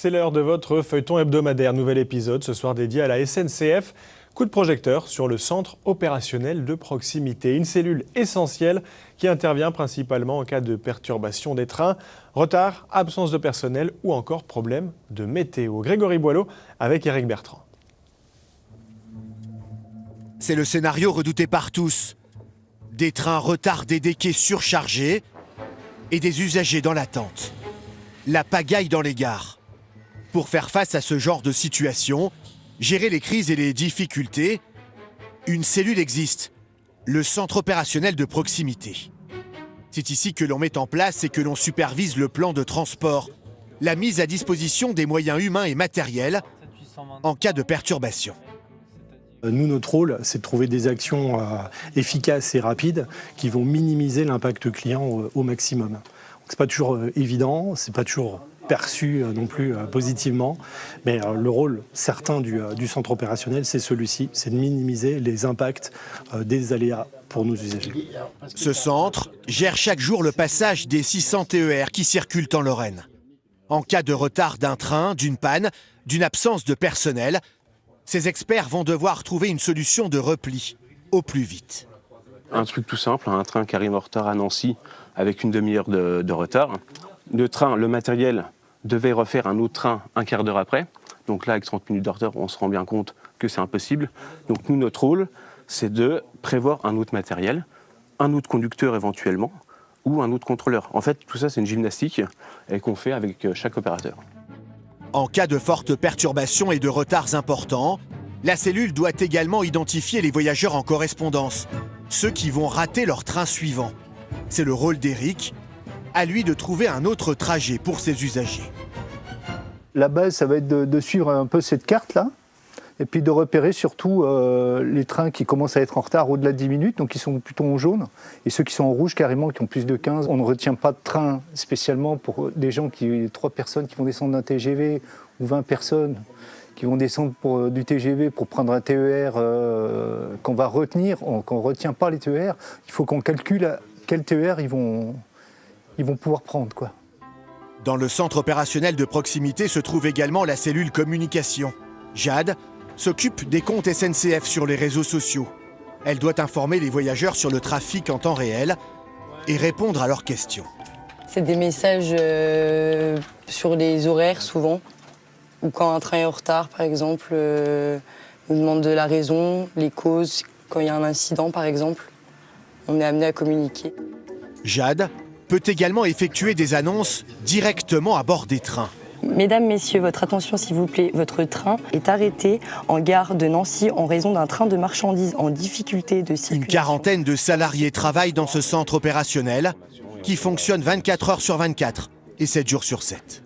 C'est l'heure de votre feuilleton hebdomadaire. Nouvel épisode ce soir dédié à la SNCF. Coup de projecteur sur le centre opérationnel de proximité. Une cellule essentielle qui intervient principalement en cas de perturbation des trains, retard, absence de personnel ou encore problème de météo. Grégory Boileau avec Éric Bertrand. C'est le scénario redouté par tous. Des trains retardés, des quais surchargés et des usagers dans l'attente. La pagaille dans les gares. Pour faire face à ce genre de situation, gérer les crises et les difficultés, une cellule existe, le centre opérationnel de proximité. C'est ici que l'on met en place et que l'on supervise le plan de transport, la mise à disposition des moyens humains et matériels en cas de perturbation. Nous, notre rôle, c'est de trouver des actions efficaces et rapides qui vont minimiser l'impact client au maximum. Ce n'est pas toujours évident, ce n'est pas toujours perçu non plus positivement, mais le rôle certain du centre opérationnel, c'est celui-ci, c'est de minimiser les impacts des aléas pour nos usagers. Ce centre gère chaque jour le passage des 600 TER qui circulent en Lorraine. En cas de retard d'un train, d'une panne, d'une absence de personnel, ces experts vont devoir trouver une solution de repli au plus vite. Un truc tout simple, un train qui arrive en retard à Nancy avec une demi-heure de retard. Le matériel devait refaire un autre train un quart d'heure après. Donc là, avec 30 minutes de retard, on se rend bien compte que c'est impossible. Donc nous, notre rôle, c'est de prévoir un autre matériel, un autre conducteur éventuellement, ou un autre contrôleur. En fait, tout ça, c'est une gymnastique qu'on fait avec chaque opérateur. En cas de fortes perturbations et de retards importants, la cellule doit également identifier les voyageurs en correspondance, ceux qui vont rater leur train suivant. C'est le rôle d'Éric, à lui de trouver un autre trajet pour ses usagers. La base, ça va être de suivre un peu cette carte-là, et puis de repérer surtout les trains qui commencent à être en retard au-delà de 10 minutes, donc qui sont plutôt en jaune, et ceux qui sont en rouge carrément, qui ont plus de 15. On ne retient pas de train spécialement pour des gens 3 personnes qui vont descendre d'un TGV, ou 20 personnes qui vont descendre du TGV pour prendre un TER qu'on va retenir, qu'on ne retient pas les TER. Il faut qu'on calcule quel TER ils vont pouvoir prendre, quoi. Dans le centre opérationnel de proximité se trouve également la cellule communication. Jade s'occupe des comptes SNCF sur les réseaux sociaux. Elle doit informer les voyageurs sur le trafic en temps réel et répondre à leurs questions. C'est des messages sur les horaires souvent, ou quand un train est en retard par exemple, on demande de la raison, les causes, quand il y a un incident par exemple, on est amené à communiquer. Jade peut également effectuer des annonces directement à bord des trains. Mesdames, messieurs, votre attention s'il vous plaît, votre train est arrêté en gare de Nancy en raison d'un train de marchandises en difficulté de circulation. Une quarantaine de salariés travaillent dans ce centre opérationnel qui fonctionne 24 heures sur 24 et 7 jours sur 7.